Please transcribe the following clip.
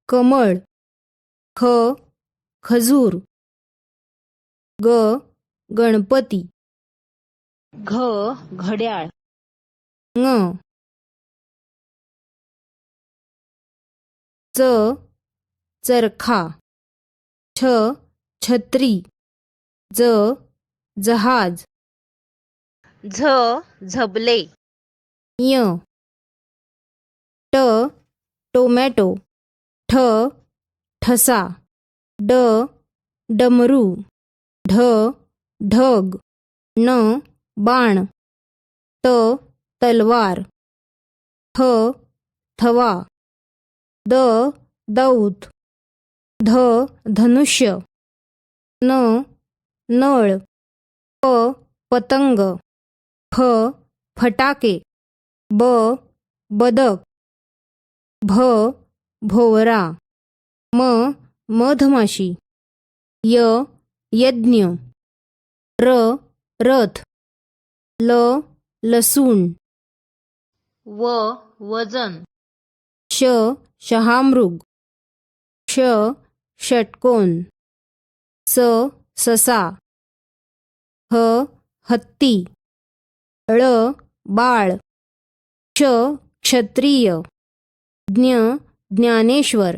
कमळ. ख खजूर. ग गणपती. घ घड्याळ. ङ च चरखा. छ छत्री. ज जहाज. झ झबले. य ट टोमॅटो. ठ ठसा. ड डमरू. ढ ढग. न बाण. त तलवार. थ थवा. द दौत. ध धनुष्य. न नळ. प पतंग. फ फटाके. ब बदक. भ भोवरा. म मधमाशी. य यज्ञ. र रथ. ल लसूण. व वजन. श शहामृग. ष षटकोन. स ससा. ह हत्ती. ळ बाळ. क्ष क्षत्रिय. ज्ञ ज्ञानेश्वर.